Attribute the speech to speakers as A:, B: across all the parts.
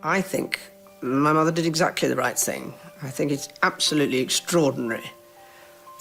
A: I think my mother did exactly the right thing. I think it's absolutely extraordinary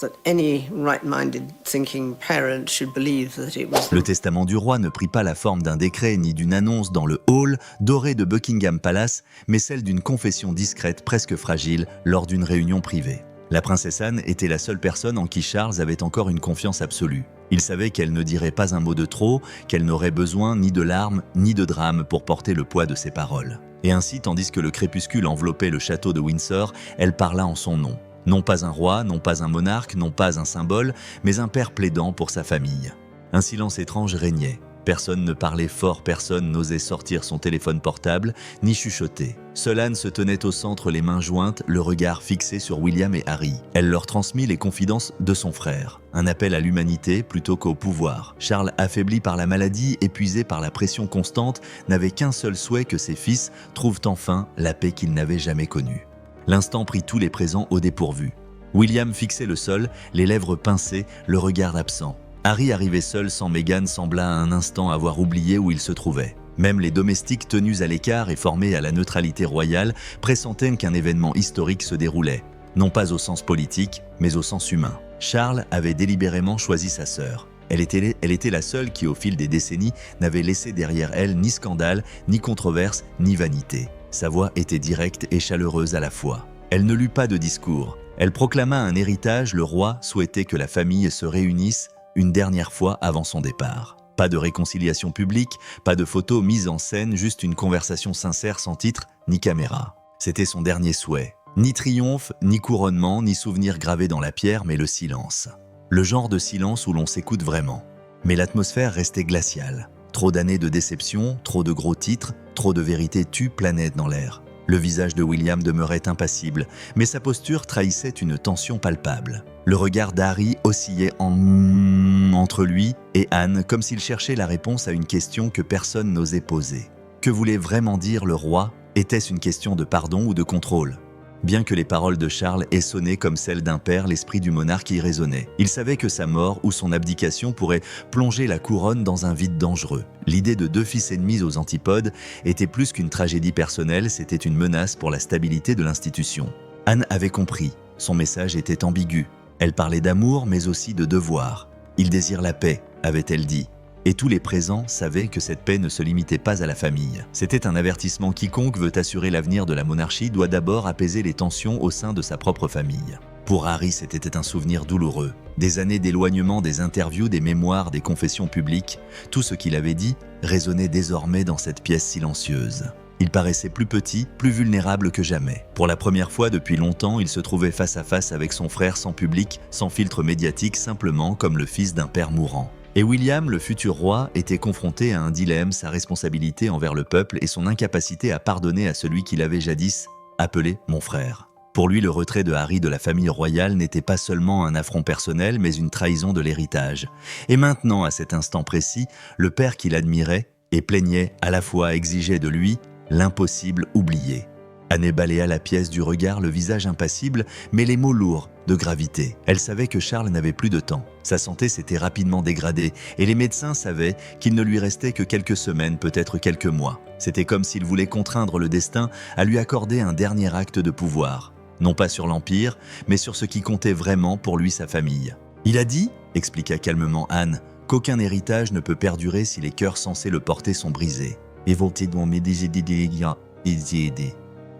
A: that any right-minded thinking parent should believe that it was...
B: Le testament du roi ne prit pas la forme d'un décret ni d'une annonce dans le hall doré de Buckingham Palace, mais celle d'une confession discrète, presque fragile, lors d'une réunion privée. La princesse Anne était la seule personne en qui Charles avait encore une confiance absolue. Il savait qu'elle ne dirait pas un mot de trop, qu'elle n'aurait besoin ni de larmes ni de drame pour porter le poids de ses paroles. Et ainsi, tandis que le crépuscule enveloppait le château de Windsor, elle parla en son nom. Non pas un roi, non pas un monarque, non pas un symbole, mais un père plaidant pour sa famille. Un silence étrange régnait. Personne ne parlait fort, personne n'osait sortir son téléphone portable, ni chuchoter. Seule Anne se tenait au centre, les mains jointes, le regard fixé sur William et Harry. Elle leur transmit les confidences de son frère. Un appel à l'humanité plutôt qu'au pouvoir. Charles, affaibli par la maladie, épuisé par la pression constante, n'avait qu'un seul souhait, que ses fils trouvent enfin la paix qu'ils n'avaient jamais connue. L'instant prit tous les présents au dépourvu. William fixait le sol, les lèvres pincées, le regard absent. Harry, arrivé seul sans Meghan, sembla un instant avoir oublié où il se trouvait. Même les domestiques tenus à l'écart et formés à la neutralité royale pressentaient qu'un événement historique se déroulait, non pas au sens politique, mais au sens humain. Charles avait délibérément choisi sa sœur. Elle était la seule qui, au fil des décennies, n'avait laissé derrière elle ni scandale, ni controverse, ni vanité. Sa voix était directe et chaleureuse à la fois. Elle ne lut pas de discours. Elle proclama un héritage, le roi souhaitait que la famille se réunisse une dernière fois avant son départ. Pas de réconciliation publique, pas de photos mises en scène, juste une conversation sincère sans titre ni caméra. C'était son dernier souhait. Ni triomphe, ni couronnement, ni souvenir gravé dans la pierre, mais le silence. Le genre de silence où l'on s'écoute vraiment. Mais l'atmosphère restait glaciale. Trop d'années de déception, trop de gros titres, trop de vérités tues planaient dans l'air. Le visage de William demeurait impassible, mais sa posture trahissait une tension palpable. Le regard d'Harry oscillait entre lui et Anne, comme s'il cherchait la réponse à une question que personne n'osait poser. Que voulait vraiment dire le roi? Était-ce une question de pardon ou de contrôle? Bien que les paroles de Charles aient sonné comme celles d'un père, l'esprit du monarque y résonnait. Il savait que sa mort ou son abdication pourrait plonger la couronne dans un vide dangereux. L'idée de deux fils ennemis aux antipodes était plus qu'une tragédie personnelle, c'était une menace pour la stabilité de l'institution. Anne avait compris. Son message était ambigu. Elle parlait d'amour, mais aussi de devoir. « Il désire la paix », avait-elle dit. Et tous les présents savaient que cette paix ne se limitait pas à la famille. C'était un avertissement: quiconque veut assurer l'avenir de la monarchie doit d'abord apaiser les tensions au sein de sa propre famille. Pour Harry, c'était un souvenir douloureux. Des années d'éloignement, des interviews, des mémoires, des confessions publiques, tout ce qu'il avait dit résonnait désormais dans cette pièce silencieuse. Il paraissait plus petit, plus vulnérable que jamais. Pour la première fois depuis longtemps, il se trouvait face à face avec son frère, sans public, sans filtre médiatique, simplement comme le fils d'un père mourant. Et William, le futur roi, était confronté à un dilemme, sa responsabilité envers le peuple et son incapacité à pardonner à celui qu'il avait jadis appelé « mon frère ». Pour lui, le retrait de Harry de la famille royale n'était pas seulement un affront personnel, mais une trahison de l'héritage. Et maintenant, à cet instant précis, le père qu'il admirait et plaignait, à la fois exigeait de lui l'impossible oublié. Anne balayait la pièce du regard, le visage impassible, mais les mots lourds de gravité. Elle savait que Charles n'avait plus de temps. Sa santé s'était rapidement dégradée et les médecins savaient qu'il ne lui restait que quelques semaines, peut-être quelques mois. C'était comme s'il voulait contraindre le destin à lui accorder un dernier acte de pouvoir. Non pas sur l'Empire, mais sur ce qui comptait vraiment pour lui, sa famille. « Il a dit, » expliqua calmement Anne, « qu'aucun héritage ne peut perdurer si les cœurs censés le porter sont brisés. »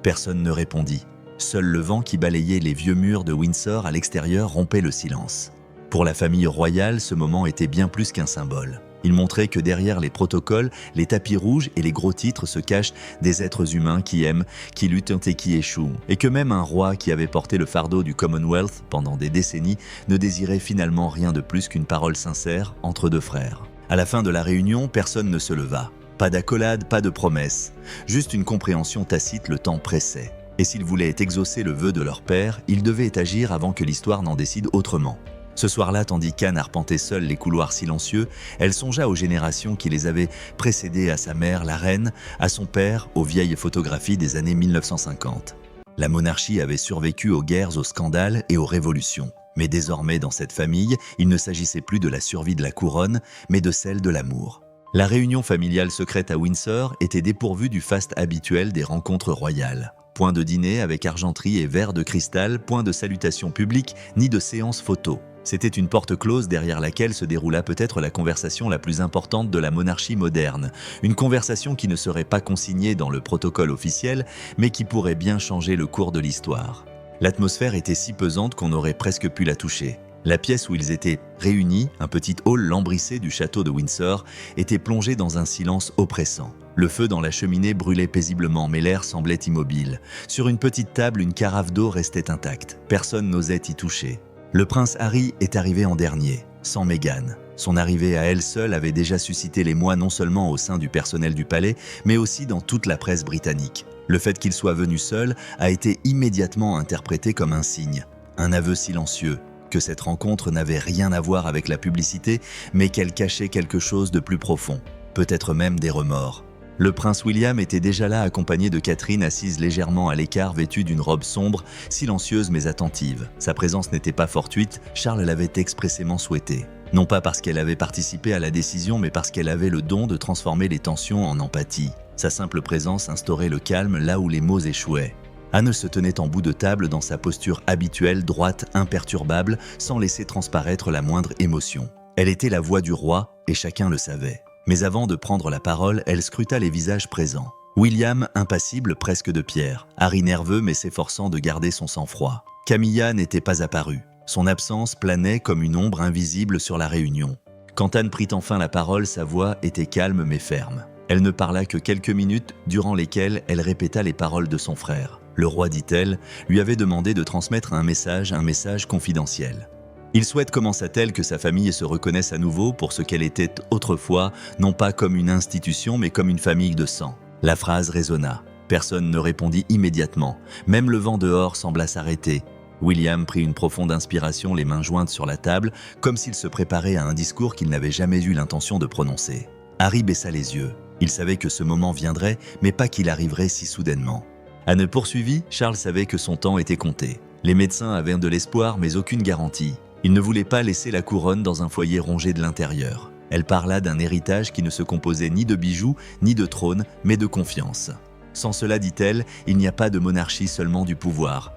B: Personne ne répondit. Seul le vent qui balayait les vieux murs de Windsor à l'extérieur rompait le silence. Pour la famille royale, ce moment était bien plus qu'un symbole. Il montrait que derrière les protocoles, les tapis rouges et les gros titres se cachent des êtres humains qui aiment, qui luttent et qui échouent. Et que même un roi qui avait porté le fardeau du Commonwealth pendant des décennies ne désirait finalement rien de plus qu'une parole sincère entre deux frères. À la fin de la réunion, personne ne se leva. Pas d'accolade, pas de promesse. Juste une compréhension tacite, le temps pressait. Et s'ils voulaient exaucer le vœu de leur père, ils devaient agir avant que l'histoire n'en décide autrement. Ce soir-là, tandis qu'Anne arpentait seule les couloirs silencieux, elle songea aux générations qui les avaient précédées, à sa mère, la reine, à son père, aux vieilles photographies des années 1950. La monarchie avait survécu aux guerres, aux scandales et aux révolutions. Mais désormais, dans cette famille, il ne s'agissait plus de la survie de la couronne, mais de celle de l'amour. La réunion familiale secrète à Windsor était dépourvue du faste habituel des rencontres royales. Point de dîner avec argenterie et verre de cristal, point de salutation publique, ni de séance photo. C'était une porte close derrière laquelle se déroula peut-être la conversation la plus importante de la monarchie moderne. Une conversation qui ne serait pas consignée dans le protocole officiel, mais qui pourrait bien changer le cours de l'histoire. L'atmosphère était si pesante qu'on aurait presque pu la toucher. La pièce où ils étaient réunis, un petit hall lambrissé du château de Windsor, était plongé dans un silence oppressant. Le feu dans la cheminée brûlait paisiblement, mais l'air semblait immobile. Sur une petite table, une carafe d'eau restait intacte. Personne n'osait y toucher. Le prince Harry est arrivé en dernier, sans Meghan. Son arrivée à elle seule avait déjà suscité l'émoi non seulement au sein du personnel du palais, mais aussi dans toute la presse britannique. Le fait qu'il soit venu seul a été immédiatement interprété comme un signe, un aveu silencieux, que cette rencontre n'avait rien à voir avec la publicité, mais qu'elle cachait quelque chose de plus profond, peut-être même des remords. Le prince William était déjà là accompagné de Catherine assise légèrement à l'écart vêtue d'une robe sombre, silencieuse mais attentive. Sa présence n'était pas fortuite, Charles l'avait expressément souhaité. Non pas parce qu'elle avait participé à la décision, mais parce qu'elle avait le don de transformer les tensions en empathie. Sa simple présence instaurait le calme là où les mots échouaient. Anne se tenait en bout de table dans sa posture habituelle, droite, imperturbable, sans laisser transparaître la moindre émotion. Elle était la voix du roi, et chacun le savait. Mais avant de prendre la parole, elle scruta les visages présents. William, impassible, presque de pierre. Harry nerveux, mais s'efforçant de garder son sang-froid. Camilla n'était pas apparue. Son absence planait comme une ombre invisible sur la réunion. Quand Anne prit enfin la parole, sa voix était calme mais ferme. Elle ne parla que quelques minutes, durant lesquelles elle répéta les paroles de son frère. Le roi, dit-elle, lui avait demandé de transmettre un message confidentiel. Il souhaite, commença-t-elle, que sa famille se reconnaisse à nouveau pour ce qu'elle était autrefois, non pas comme une institution, mais comme une famille de sang. La phrase résonna. Personne ne répondit immédiatement. Même le vent dehors sembla s'arrêter. William prit une profonde inspiration, les mains jointes sur la table, comme s'il se préparait à un discours qu'il n'avait jamais eu l'intention de prononcer. Harry baissa les yeux. Il savait que ce moment viendrait, mais pas qu'il arriverait si soudainement. Anne poursuivit, Charles savait que son temps était compté. Les médecins avaient de l'espoir, mais aucune garantie. Il ne voulait pas laisser la couronne dans un foyer rongé de l'intérieur. Elle parla d'un héritage qui ne se composait ni de bijoux, ni de trône, mais de confiance. Sans cela, dit-elle, il n'y a pas de monarchie, seulement du pouvoir.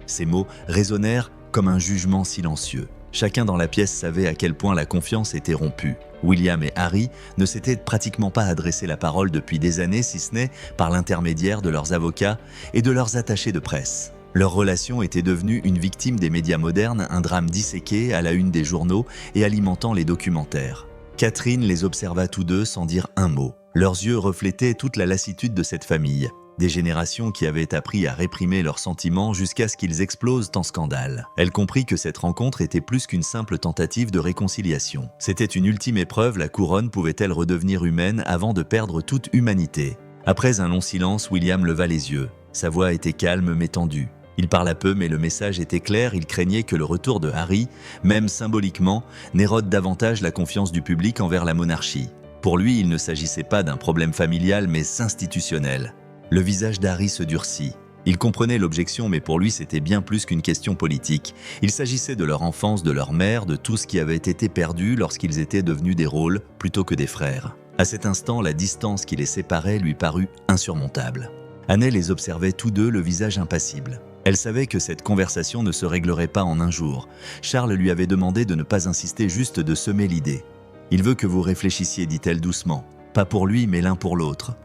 B: Ces mots résonnèrent comme un jugement silencieux. Chacun dans la pièce savait à quel point la confiance était rompue. William et Harry ne s'étaient pratiquement pas adressé la parole depuis des années, si ce n'est par l'intermédiaire de leurs avocats et de leurs attachés de presse. Leur relation était devenue une victime des médias modernes, un drame disséqué à la une des journaux et alimentant les documentaires. Catherine les observa tous deux sans dire un mot. Leurs yeux reflétaient toute la lassitude de cette famille. Des générations qui avaient appris à réprimer leurs sentiments jusqu'à ce qu'ils explosent en scandale. Elle comprit que cette rencontre était plus qu'une simple tentative de réconciliation. C'était une ultime épreuve, la couronne pouvait-elle redevenir humaine avant de perdre toute humanité? Après un long silence, William leva les yeux. Sa voix était calme mais tendue. Il parla peu, mais le message était clair, il craignait que le retour de Harry, même symboliquement, n'érode davantage la confiance du public envers la monarchie. Pour lui, il ne s'agissait pas d'un problème familial, mais institutionnel. Le visage d'Harry se durcit. Il comprenait l'objection, mais pour lui, c'était bien plus qu'une question politique. Il s'agissait de leur enfance, de leur mère, de tout ce qui avait été perdu lorsqu'ils étaient devenus des rôles plutôt que des frères. À cet instant, la distance qui les séparait lui parut insurmontable. Anne les observait tous deux, le visage impassible. Elle savait que cette conversation ne se réglerait pas en un jour. Charles lui avait demandé de ne pas insister, juste de semer l'idée. « Il veut que vous réfléchissiez, dit-elle doucement. Pas pour lui, mais l'un pour l'autre. »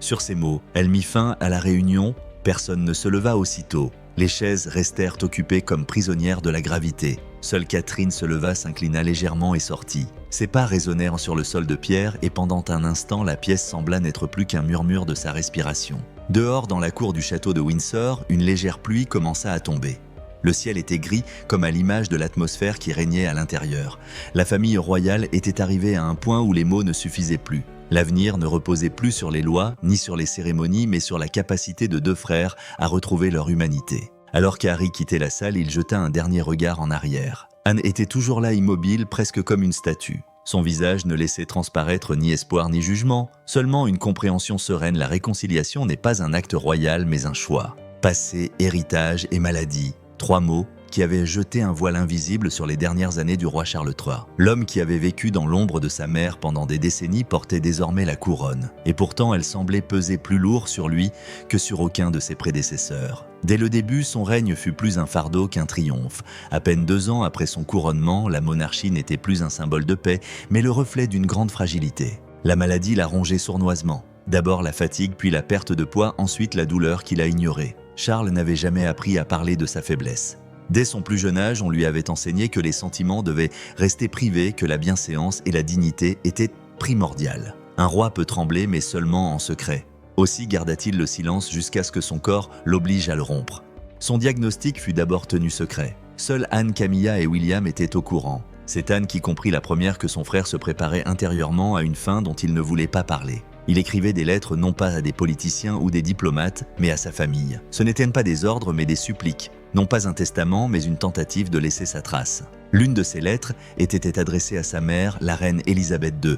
B: Sur ces mots, elle mit fin à la réunion. Personne ne se leva aussitôt. Les chaises restèrent occupées comme prisonnières de la gravité. Seule Catherine se leva, s'inclina légèrement et sortit. Ses pas résonnèrent sur le sol de pierre et pendant un instant, la pièce sembla n'être plus qu'un murmure de sa respiration. Dehors, dans la cour du château de Windsor, une légère pluie commença à tomber. Le ciel était gris, comme à l'image de l'atmosphère qui régnait à l'intérieur. La famille royale était arrivée à un point où les mots ne suffisaient plus. L'avenir ne reposait plus sur les lois, ni sur les cérémonies, mais sur la capacité de deux frères à retrouver leur humanité. Alors qu'Harry quittait la salle, il jeta un dernier regard en arrière. Anne était toujours là, immobile, presque comme une statue. Son visage ne laissait transparaître ni espoir ni jugement, seulement une compréhension sereine. La réconciliation n'est pas un acte royal, mais un choix. Passé, héritage et maladie. 3 mots qui avait jeté un voile invisible sur les dernières années du roi Charles III. L'homme qui avait vécu dans l'ombre de sa mère pendant des décennies portait désormais la couronne, et pourtant elle semblait peser plus lourd sur lui que sur aucun de ses prédécesseurs. Dès le début, son règne fut plus un fardeau qu'un triomphe. À peine 2 ans après son couronnement, la monarchie n'était plus un symbole de paix, mais le reflet d'une grande fragilité. La maladie l'a rongé sournoisement. D'abord la fatigue, puis la perte de poids, ensuite la douleur qu'il a ignorée. Charles n'avait jamais appris à parler de sa faiblesse. Dès son plus jeune âge, on lui avait enseigné que les sentiments devaient rester privés, que la bienséance et la dignité étaient primordiales. Un roi peut trembler, mais seulement en secret. Aussi garda-t-il le silence jusqu'à ce que son corps l'oblige à le rompre. Son diagnostic fut d'abord tenu secret. Seuls Anne, Camilla et William étaient au courant. C'est Anne qui comprit la première que son frère se préparait intérieurement à une fin dont il ne voulait pas parler. Il écrivait des lettres non pas à des politiciens ou des diplomates, mais à sa famille. Ce n'étaient pas des ordres, mais des suppliques. Non pas un testament, mais une tentative de laisser sa trace. L'une de ces lettres était adressée à sa mère, la reine Élisabeth II.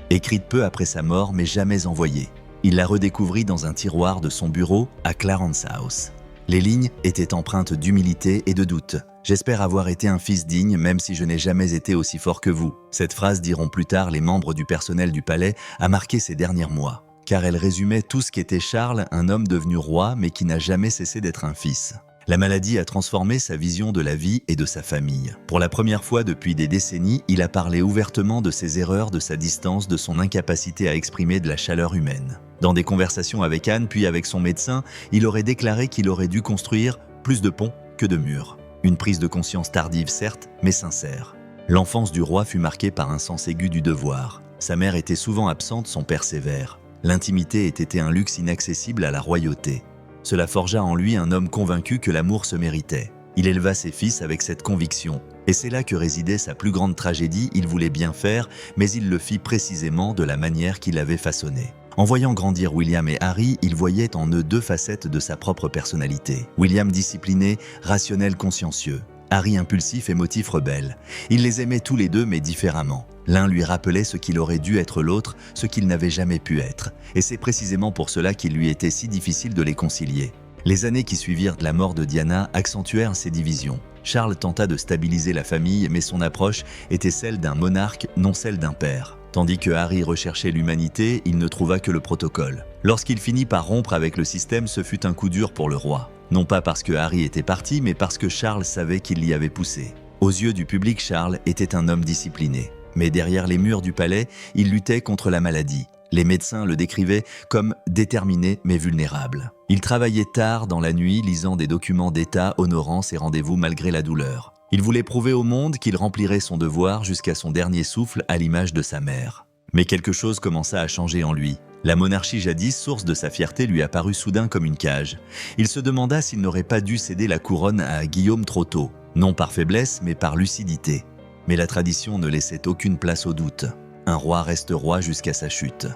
B: Écrite peu après sa mort, mais jamais envoyée. Il la redécouvrit dans un tiroir de son bureau à Clarence House. Les lignes étaient empreintes d'humilité et de doute. « J'espère avoir été un fils digne, même si je n'ai jamais été aussi fort que vous. » Cette phrase, diront plus tard les membres du personnel du palais, a marqué ces derniers mois. Car elle résumait tout ce qu'était Charles, un homme devenu roi, mais qui n'a jamais cessé d'être un fils. La maladie a transformé sa vision de la vie et de sa famille. Pour la première fois depuis des décennies, il a parlé ouvertement de ses erreurs, de sa distance, de son incapacité à exprimer de la chaleur humaine. Dans des conversations avec Anne, puis avec son médecin, il aurait déclaré qu'il aurait dû construire plus de ponts que de murs. Une prise de conscience tardive, certes, mais sincère. L'enfance du roi fut marquée par un sens aigu du devoir. Sa mère était souvent absente, son père sévère. L'intimité était un luxe inaccessible à la royauté. Cela forgea en lui un homme convaincu que l'amour se méritait. Il éleva ses fils avec cette conviction. Et c'est là que résidait sa plus grande tragédie. Il voulait bien faire, mais il le fit précisément de la manière qu'il avait façonnée. En voyant grandir William et Harry, il voyait en eux 2 facettes de sa propre personnalité. William discipliné, rationnel, consciencieux. Harry impulsif, émotif, rebelle. Il les aimait tous les 2, mais différemment. L'un lui rappelait ce qu'il aurait dû être l'autre, ce qu'il n'avait jamais pu être. Et c'est précisément pour cela qu'il lui était si difficile de les concilier. Les années qui suivirent la mort de Diana accentuèrent ces divisions. Charles tenta de stabiliser la famille, mais son approche était celle d'un monarque, non celle d'un père. Tandis que Harry recherchait l'humanité, il ne trouva que le protocole. Lorsqu'il finit par rompre avec le système, ce fut un coup dur pour le roi. Non pas parce que Harry était parti, mais parce que Charles savait qu'il l'y avait poussé. Aux yeux du public, Charles était un homme discipliné. Mais derrière les murs du palais, il luttait contre la maladie. Les médecins le décrivaient comme déterminé mais vulnérable. Il travaillait tard dans la nuit, lisant des documents d'État, honorant ses rendez-vous malgré la douleur. Il voulait prouver au monde qu'il remplirait son devoir jusqu'à son dernier souffle à l'image de sa mère. Mais quelque chose commença à changer en lui. La monarchie jadis, source de sa fierté, lui apparut soudain comme une cage. Il se demanda s'il n'aurait pas dû céder la couronne à Guillaume trop tôt, non par faiblesse mais par lucidité. Mais la tradition ne laissait aucune place au doute. Un roi reste roi jusqu'à sa chute.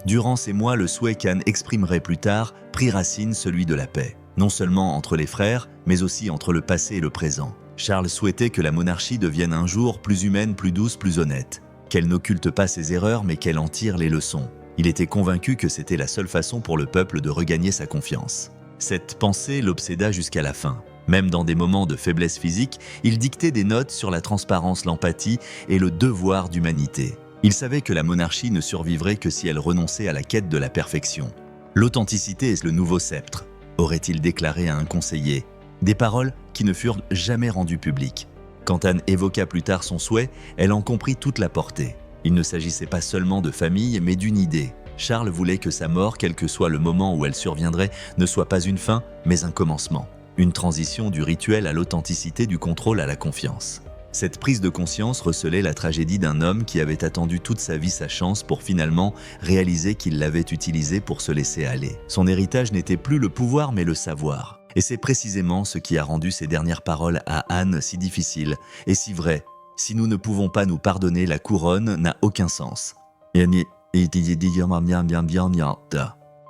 B: Durant ces mois, le souhait qu'Anne exprimerait plus tard prit racine, celui de la paix. Non seulement entre les frères, mais aussi entre le passé et le présent. Charles souhaitait que la monarchie devienne un jour plus humaine, plus douce, plus honnête. Qu'elle n'occulte pas ses erreurs, mais qu'elle en tire les leçons. Il était convaincu que c'était la seule façon pour le peuple de regagner sa confiance. Cette pensée l'obséda jusqu'à la fin. Même dans des moments de faiblesse physique, il dictait des notes sur la transparence, l'empathie et le devoir d'humanité. Il savait que la monarchie ne survivrait que si elle renonçait à la quête de la perfection. L'authenticité est le nouveau sceptre, aurait-il déclaré à un conseiller. Des paroles qui ne furent jamais rendues publiques. Quand Anne évoqua plus tard son souhait, elle en comprit toute la portée. Il ne s'agissait pas seulement de famille, mais d'une idée. Charles voulait que sa mort, quel que soit le moment où elle surviendrait, ne soit pas une fin, mais un commencement. Une transition du rituel à l'authenticité, du contrôle à la confiance. Cette prise de conscience recelait la tragédie d'un homme qui avait attendu toute sa vie sa chance pour finalement réaliser qu'il l'avait utilisée pour se laisser aller. Son héritage n'était plus le pouvoir, mais le savoir. Et c'est précisément ce qui a rendu ces dernières paroles à Anne si difficiles et si vraies. Si nous ne pouvons pas nous pardonner, la couronne n'a aucun sens.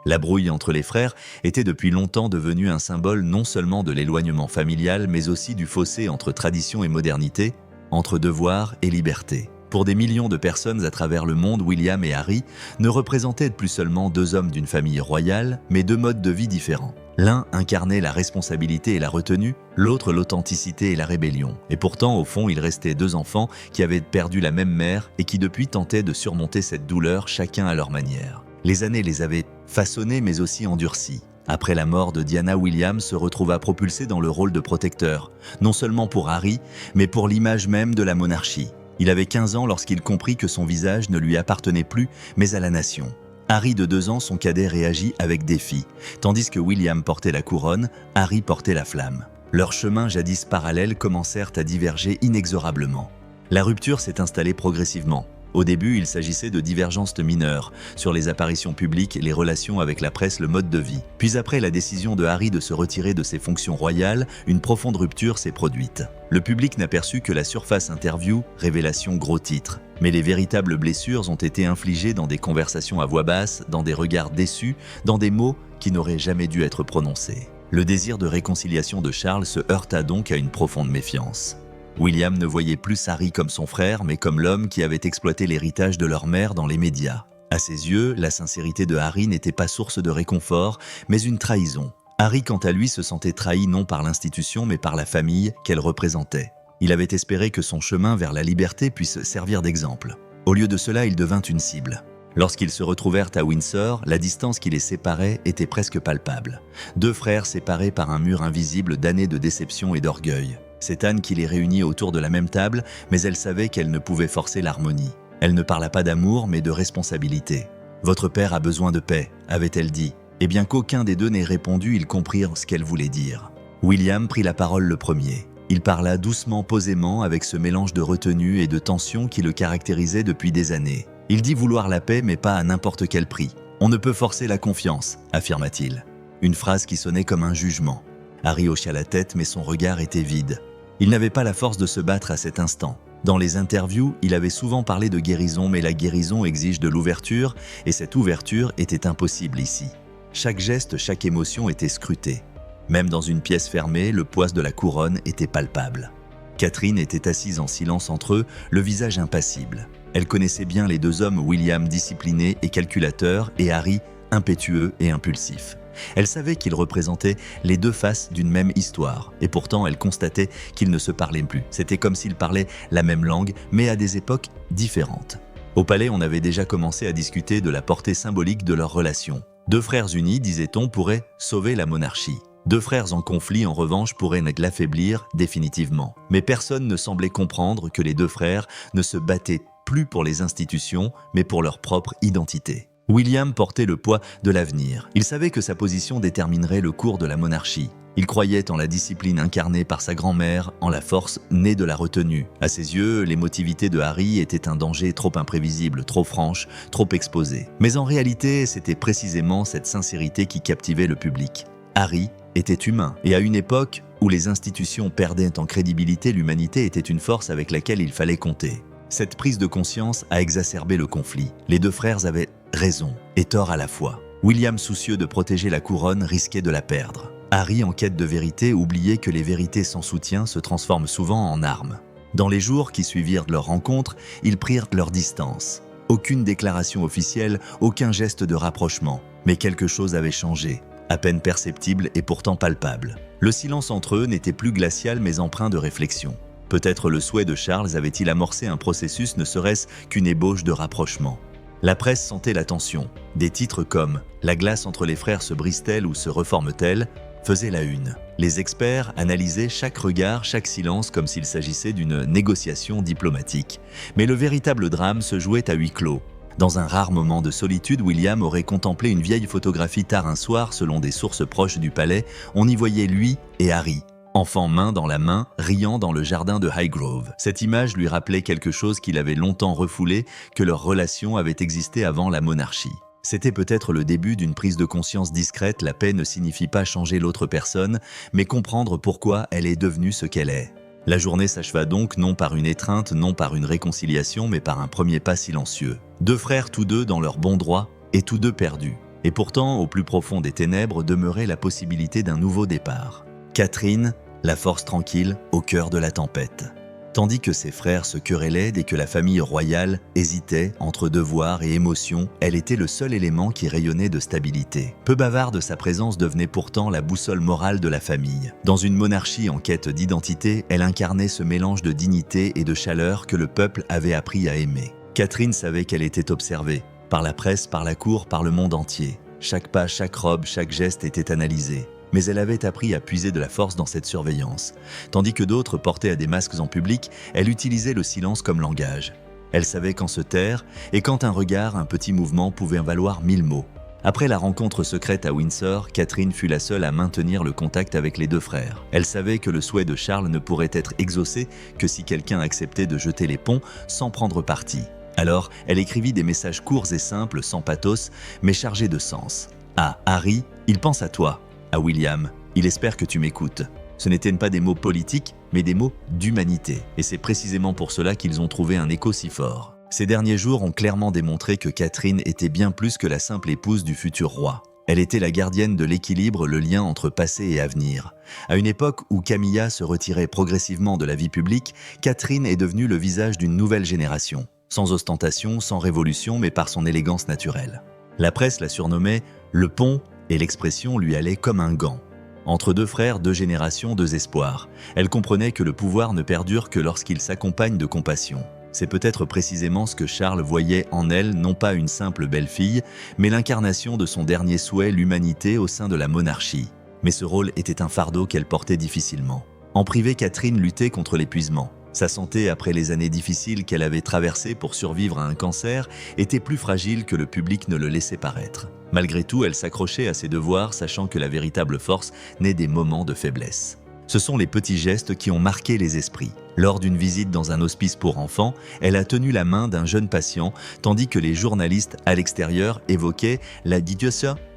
B: La brouille entre les frères était depuis longtemps devenue un symbole non seulement de l'éloignement familial, mais aussi du fossé entre tradition et modernité, entre devoir et liberté. Pour des millions de personnes à travers le monde, William et Harry ne représentaient plus seulement 2 hommes d'une famille royale, mais 2 modes de vie différents. L'un incarnait la responsabilité et la retenue, l'autre l'authenticité et la rébellion. Et pourtant, au fond, il restait deux enfants qui avaient perdu la même mère et qui depuis tentaient de surmonter cette douleur chacun à leur manière. Les années les avaient façonnés mais aussi endurcis. Après la mort de Diana, William se retrouva propulsé dans le rôle de protecteur, non seulement pour Harry, mais pour l'image même de la monarchie. Il avait 15 ans lorsqu'il comprit que son visage ne lui appartenait plus, mais à la nation. Harry de 2 ans, son cadet, réagit avec défi. Tandis que William portait la couronne, Harry portait la flamme. Leurs chemins jadis parallèles commencèrent à diverger inexorablement. La rupture s'est installée progressivement. Au début, il s'agissait de divergences mineures sur les apparitions publiques, les relations avec la presse, le mode de vie. Puis après la décision de Harry de se retirer de ses fonctions royales, une profonde rupture s'est produite. Le public n'a perçu que la surface interview, révélation gros titre. Mais les véritables blessures ont été infligées dans des conversations à voix basse, dans des regards déçus, dans des mots qui n'auraient jamais dû être prononcés. Le désir de réconciliation de Charles se heurta donc à une profonde méfiance. William ne voyait plus Harry comme son frère, mais comme l'homme qui avait exploité l'héritage de leur mère dans les médias. À ses yeux, la sincérité de Harry n'était pas source de réconfort, mais une trahison. Harry, quant à lui, se sentait trahi non par l'institution, mais par la famille qu'elle représentait. Il avait espéré que son chemin vers la liberté puisse servir d'exemple. Au lieu de cela, il devint une cible. Lorsqu'ils se retrouvèrent à Windsor, la distance qui les séparait était presque palpable. Deux frères séparés par un mur invisible d'années de déception et d'orgueil. C'est Anne qui les réunit autour de la même table, mais elle savait qu'elle ne pouvait forcer l'harmonie. Elle ne parla pas d'amour, mais de responsabilité. « Votre père a besoin de paix », avait-elle dit. Et bien qu'aucun des deux n'ait répondu, ils comprirent ce qu'elle voulait dire. William prit la parole le premier. Il parla doucement, posément, avec ce mélange de retenue et de tension qui le caractérisait depuis des années. Il dit vouloir la paix, mais pas à n'importe quel prix. « On ne peut forcer la confiance », affirma-t-il. Une phrase qui sonnait comme un jugement. Harry hocha la tête, mais son regard était vide. Il n'avait pas la force de se battre à cet instant. Dans les interviews, il avait souvent parlé de guérison, mais la guérison exige de l'ouverture, et cette ouverture était impossible ici. Chaque geste, chaque émotion était scrutée. Même dans une pièce fermée, le poids de la couronne était palpable. Catherine était assise en silence entre eux, le visage impassible. Elle connaissait bien les deux hommes, William discipliné et calculateur, et Harry impétueux et impulsif. Elle savait qu'ils représentaient les deux faces d'une même histoire, et pourtant elle constatait qu'ils ne se parlaient plus. C'était comme s'ils parlaient la même langue, mais à des époques différentes. Au palais, on avait déjà commencé à discuter de la portée symbolique de leur relation. Deux frères unis, disait-on, pourraient sauver la monarchie. Deux frères en conflit, en revanche, pourraient l'affaiblir définitivement. Mais personne ne semblait comprendre que les deux frères ne se battaient plus pour les institutions, mais pour leur propre identité. William portait le poids de l'avenir. Il savait que sa position déterminerait le cours de la monarchie. Il croyait en la discipline incarnée par sa grand-mère, en la force née de la retenue. À ses yeux, l'émotivité de Harry était un danger trop imprévisible, trop franche, trop exposée. Mais en réalité, c'était précisément cette sincérité qui captivait le public. Harry était humain, et à une époque où les institutions perdaient en crédibilité, l'humanité était une force avec laquelle il fallait compter. Cette prise de conscience a exacerbé le conflit. Les deux frères avaient raison et tort à la fois. William, soucieux de protéger la couronne, risquait de la perdre. Harry, en quête de vérité, oubliait que les vérités sans soutien se transforment souvent en armes. Dans les jours qui suivirent leur rencontre, ils prirent leur distance. Aucune déclaration officielle, aucun geste de rapprochement. Mais quelque chose avait changé, à peine perceptible et pourtant palpable. Le silence entre eux n'était plus glacial mais empreint de réflexion. Peut-être le souhait de Charles avait-il amorcé un processus, ne serait-ce qu'une ébauche de rapprochement. La presse sentait la tension. Des titres comme « La glace entre les frères se brise-t-elle ou se reforme-t-elle » faisaient la une. Les experts analysaient chaque regard, chaque silence comme s'il s'agissait d'une négociation diplomatique. Mais le véritable drame se jouait à huis clos. Dans un rare moment de solitude, William aurait contemplé une vieille photographie tard un soir. Selon des sources proches du palais, on y voyait lui et Harry, enfants main dans la main, riant dans le jardin de Highgrove. Cette image lui rappelait quelque chose qu'il avait longtemps refoulé, que leur relation avait existé avant la monarchie. C'était peut-être le début d'une prise de conscience discrète. La paix ne signifie pas changer l'autre personne, mais comprendre pourquoi elle est devenue ce qu'elle est. La journée s'acheva donc non par une étreinte, non par une réconciliation, mais par un premier pas silencieux. Deux frères tous deux dans leur bon droit, et tous deux perdus. Et pourtant, au plus profond des ténèbres, demeurait la possibilité d'un nouveau départ. Catherine, la force tranquille, au cœur de la tempête. Tandis que ses frères se querellaient et que la famille royale hésitait entre devoir et émotion, elle était le seul élément qui rayonnait de stabilité. Peu bavarde, sa présence devenait pourtant la boussole morale de la famille. Dans une monarchie en quête d'identité, elle incarnait ce mélange de dignité et de chaleur que le peuple avait appris à aimer. Catherine savait qu'elle était observée, par la presse, par la cour, par le monde entier. Chaque pas, chaque robe, chaque geste était analysé. Mais elle avait appris à puiser de la force dans cette surveillance. Tandis que d'autres portaient à des masques en public, elle utilisait le silence comme langage. Elle savait quand se taire, et quand un regard, un petit mouvement pouvait valoir 1000 mots. Après la rencontre secrète à Windsor, Catherine fut la seule à maintenir le contact avec les deux frères. Elle savait que le souhait de Charles ne pourrait être exaucé que si quelqu'un acceptait de jeter les ponts sans prendre parti. Alors, elle écrivit des messages courts et simples, sans pathos, mais chargés de sens. À Harry, il pense à toi. À William, il espère que tu m'écoutes. Ce n'étaient pas des mots politiques, mais des mots d'humanité. Et c'est précisément pour cela qu'ils ont trouvé un écho si fort. Ces derniers jours ont clairement démontré que Catherine était bien plus que la simple épouse du futur roi. Elle était la gardienne de l'équilibre, le lien entre passé et avenir. À une époque où Camilla se retirait progressivement de la vie publique, Catherine est devenue le visage d'une nouvelle génération. Sans ostentation, sans révolution, mais par son élégance naturelle. La presse la surnommait « le pont » et l'expression lui allait comme un gant. Entre deux frères, deux générations, deux espoirs. Elle comprenait que le pouvoir ne perdure que lorsqu'il s'accompagne de compassion. C'est peut-être précisément ce que Charles voyait en elle, non pas une simple belle-fille, mais l'incarnation de son dernier souhait, l'humanité au sein de la monarchie. Mais ce rôle était un fardeau qu'elle portait difficilement. En privé, Catherine luttait contre l'épuisement. Sa santé, après les années difficiles qu'elle avait traversées pour survivre à un cancer, était plus fragile que le public ne le laissait paraître. Malgré tout, elle s'accrochait à ses devoirs, sachant que la véritable force naît des moments de faiblesse. Ce sont les petits gestes qui ont marqué les esprits. Lors d'une visite dans un hospice pour enfants, elle a tenu la main d'un jeune patient, tandis que les journalistes à l'extérieur évoquaient la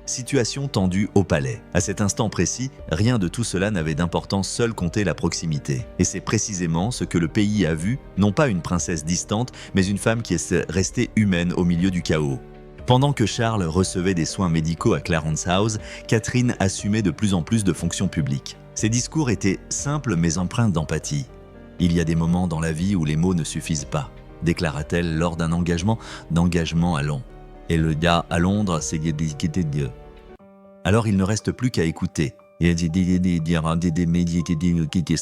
B: situation tendue au palais. À cet instant précis, rien de tout cela n'avait d'importance, seule comptait la proximité. Et c'est précisément ce que le pays a vu, non pas une princesse distante, mais une femme qui est restée humaine au milieu du chaos. Pendant que Charles recevait des soins médicaux à Clarence House, Catherine assumait de plus en plus de fonctions publiques. Ses discours étaient simples mais empreints d'empathie. « Il y a des moments dans la vie où les mots ne suffisent pas », déclara-t-elle lors d'un engagement à Londres. Et le gars à Londres, c'est Dieu. Alors il ne reste plus qu'à écouter. Ce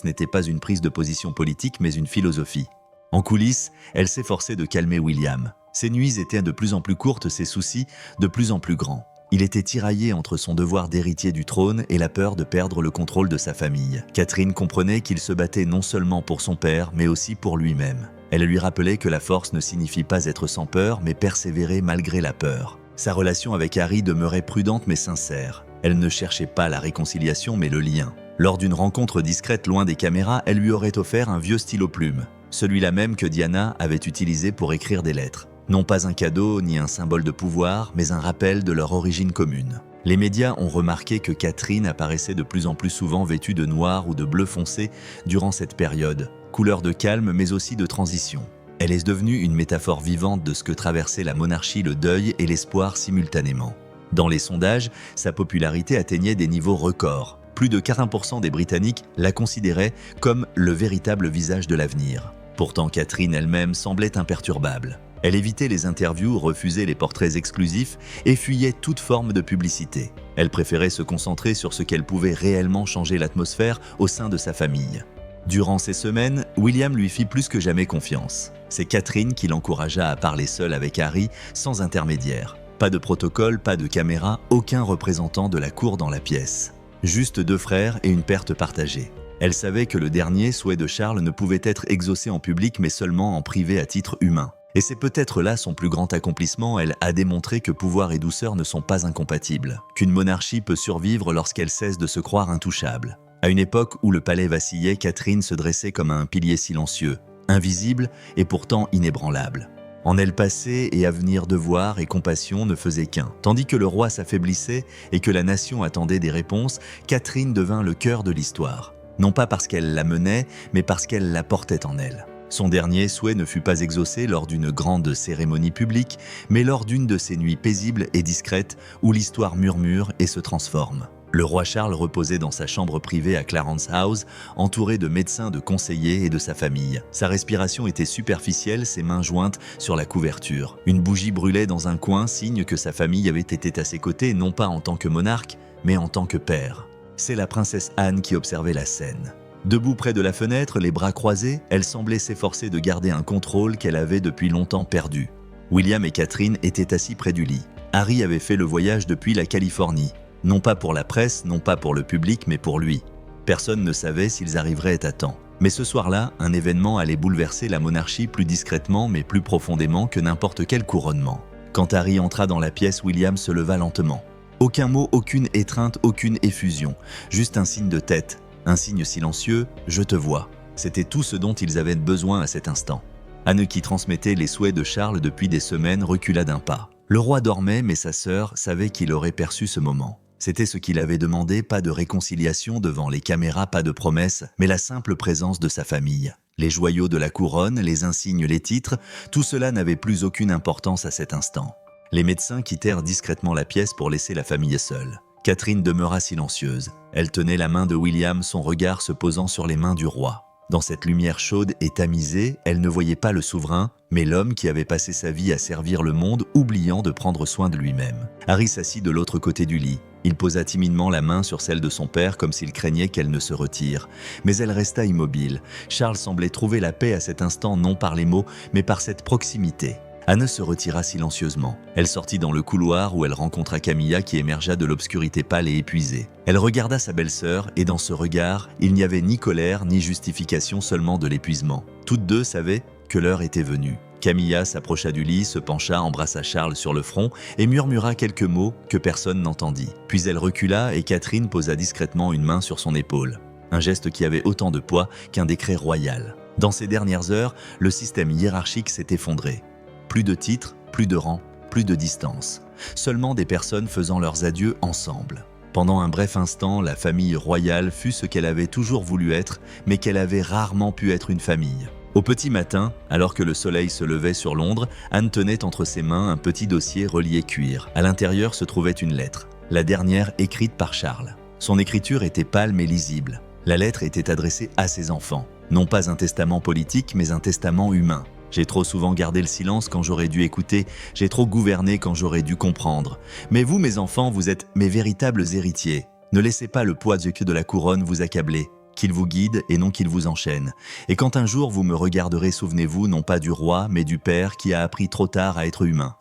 B: n'était pas une prise de position politique, mais une philosophie. En coulisses, elle s'efforçait de calmer William. Ses nuits étaient de plus en plus courtes, ses soucis de plus en plus grands. Il était tiraillé entre son devoir d'héritier du trône et la peur de perdre le contrôle de sa famille. Catherine comprenait qu'il se battait non seulement pour son père, mais aussi pour lui-même. Elle lui rappelait que la force ne signifie pas être sans peur, mais persévérer malgré la peur. Sa relation avec Harry demeurait prudente mais sincère. Elle ne cherchait pas la réconciliation, mais le lien. Lors d'une rencontre discrète loin des caméras, elle lui aurait offert un vieux stylo-plume, celui-là même que Diana avait utilisé pour écrire des lettres. Non pas un cadeau ni un symbole de pouvoir, mais un rappel de leur origine commune. Les médias ont remarqué que Catherine apparaissait de plus en plus souvent vêtue de noir ou de bleu foncé durant cette période, couleur de calme mais aussi de transition. Elle est devenue une métaphore vivante de ce que traversait la monarchie, le deuil et l'espoir simultanément. Dans les sondages, sa popularité atteignait des niveaux records. Plus de 40% des Britanniques la considéraient comme le véritable visage de l'avenir. Pourtant, Catherine elle-même semblait imperturbable. Elle évitait les interviews, refusait les portraits exclusifs et fuyait toute forme de publicité. Elle préférait se concentrer sur ce qu'elle pouvait réellement changer l'atmosphère au sein de sa famille. Durant ces semaines, William lui fit plus que jamais confiance. C'est Catherine qui l'encouragea à parler seule avec Harry, sans intermédiaire. Pas de protocole, pas de caméra, aucun représentant de la cour dans la pièce. Juste deux frères et une perte partagée. Elle savait que le dernier souhait de Charles ne pouvait être exaucé en public mais seulement en privé à titre humain. Et c'est peut-être là son plus grand accomplissement, elle a démontré que pouvoir et douceur ne sont pas incompatibles, qu'une monarchie peut survivre lorsqu'elle cesse de se croire intouchable. À une époque où le palais vacillait, Catherine se dressait comme un pilier silencieux, invisible et pourtant inébranlable. En elle, passé et avenir, devoir et compassion ne faisaient qu'un. Tandis que le roi s'affaiblissait et que la nation attendait des réponses, Catherine devint le cœur de l'histoire. Non pas parce qu'elle la menait, mais parce qu'elle la portait en elle. Son dernier souhait ne fut pas exaucé lors d'une grande cérémonie publique, mais lors d'une de ces nuits paisibles et discrètes où l'histoire murmure et se transforme. Le roi Charles reposait dans sa chambre privée à Clarence House, entouré de médecins, de conseillers et de sa famille. Sa respiration était superficielle, ses mains jointes sur la couverture. Une bougie brûlait dans un coin, signe que sa famille avait été à ses côtés, non pas en tant que monarque, mais en tant que père. C'est la princesse Anne qui observait la scène. Debout près de la fenêtre, les bras croisés, elle semblait s'efforcer de garder un contrôle qu'elle avait depuis longtemps perdu. William et Catherine étaient assis près du lit. Harry avait fait le voyage depuis la Californie. Non pas pour la presse, non pas pour le public, mais pour lui. Personne ne savait s'ils arriveraient à temps. Mais ce soir-là, un événement allait bouleverser la monarchie plus discrètement mais plus profondément que n'importe quel couronnement. Quand Harry entra dans la pièce, William se leva lentement. Aucun mot, aucune étreinte, aucune effusion. Juste un signe de tête, un signe silencieux, « Je te vois ». C'était tout ce dont ils avaient besoin à cet instant. Anne, qui transmettait les souhaits de Charles depuis des semaines, recula d'un pas. Le roi dormait, mais sa sœur savait qu'il aurait perçu ce moment. C'était ce qu'il avait demandé, pas de réconciliation devant les caméras, pas de promesses, mais la simple présence de sa famille. Les joyaux de la couronne, les insignes, les titres, tout cela n'avait plus aucune importance à cet instant. Les médecins quittèrent discrètement la pièce pour laisser la famille seule. Catherine demeura silencieuse. Elle tenait la main de William, son regard se posant sur les mains du roi. Dans cette lumière chaude et tamisée, elle ne voyait pas le souverain, mais l'homme qui avait passé sa vie à servir le monde, oubliant de prendre soin de lui-même. Harry s'assit de l'autre côté du lit. Il posa timidement la main sur celle de son père comme s'il craignait qu'elle ne se retire. Mais elle resta immobile. Charles semblait trouver la paix à cet instant, non par les mots, mais par cette proximité. Anne se retira silencieusement. Elle sortit dans le couloir où elle rencontra Camilla qui émergea de l'obscurité pâle et épuisée. Elle regarda sa belle-sœur et dans ce regard, il n'y avait ni colère ni justification, seulement de l'épuisement. Toutes deux savaient que l'heure était venue. Camilla s'approcha du lit, se pencha, embrassa Charles sur le front et murmura quelques mots que personne n'entendit. Puis elle recula et Catherine posa discrètement une main sur son épaule. Un geste qui avait autant de poids qu'un décret royal. Dans ces dernières heures, le système hiérarchique s'est effondré. Plus de titres, plus de rangs, plus de distance. Seulement des personnes faisant leurs adieux ensemble. Pendant un bref instant, la famille royale fut ce qu'elle avait toujours voulu être, mais qu'elle avait rarement pu être une famille. Au petit matin, alors que le soleil se levait sur Londres, Anne tenait entre ses mains un petit dossier relié cuir. À l'intérieur se trouvait une lettre, la dernière écrite par Charles. Son écriture était pâle mais lisible. La lettre était adressée à ses enfants. Non pas un testament politique, mais un testament humain. J'ai trop souvent gardé le silence quand j'aurais dû écouter, j'ai trop gouverné quand j'aurais dû comprendre. Mais vous, mes enfants, vous êtes mes véritables héritiers. Ne laissez pas le poids de la couronne vous accabler, qu'il vous guide et non qu'il vous enchaîne. Et quand un jour vous me regarderez, souvenez-vous non pas du roi, mais du père qui a appris trop tard à être humain.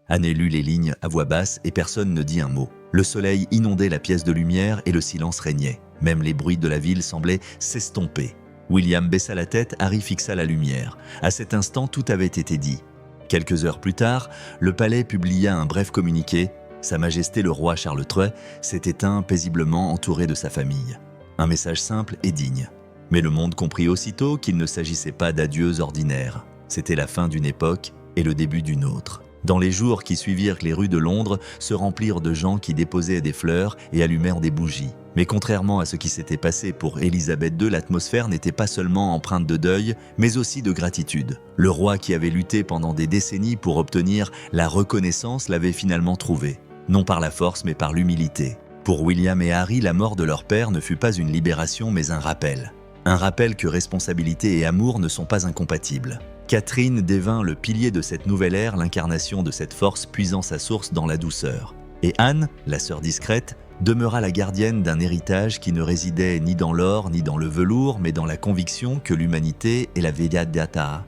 B: Anne lut les lignes à voix basse et personne ne dit un mot. Le soleil inondait la pièce de lumière et le silence régnait. Même les bruits de la ville semblaient s'estomper. William baissa la tête, Harry fixa la lumière. À cet instant, tout avait été dit. Quelques heures plus tard, le palais publia un bref communiqué. Sa Majesté le roi Charles III s'est éteint paisiblement entouré de sa famille. Un message simple et digne. Mais le monde comprit aussitôt qu'il ne s'agissait pas d'adieux ordinaires. C'était la fin d'une époque et le début d'une autre. Dans les jours qui suivirent, les rues de Londres se remplirent de gens qui déposaient des fleurs et allumèrent des bougies. Mais contrairement à ce qui s'était passé pour Élisabeth II, l'atmosphère n'était pas seulement empreinte de deuil, mais aussi de gratitude. Le roi qui avait lutté pendant des décennies pour obtenir la reconnaissance l'avait finalement trouvé. Non par la force, mais par l'humilité. Pour William et Harry, la mort de leur père ne fut pas une libération, mais un rappel. Un rappel que responsabilité et amour ne sont pas incompatibles. Catherine devint le pilier de cette nouvelle ère, l'incarnation de cette force puisant sa source dans la douceur. Et Anne, la sœur discrète, demeura la gardienne d'un héritage qui ne résidait ni dans l'or ni dans le velours, mais dans la conviction que l'humanité est la vedata,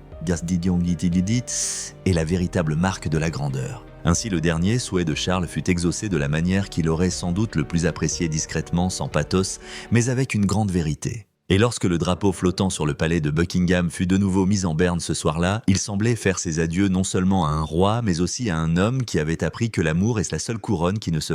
B: est la véritable marque de la grandeur. Ainsi le dernier souhait de Charles fut exaucé de la manière qu'il aurait sans doute le plus apprécié, discrètement, sans pathos, mais avec une grande vérité. Et lorsque le drapeau flottant sur le palais de Buckingham fut de nouveau mis en berne ce soir-là, il semblait faire ses adieux non seulement à un roi, mais aussi à un homme qui avait appris que l'amour est la seule couronne qui ne se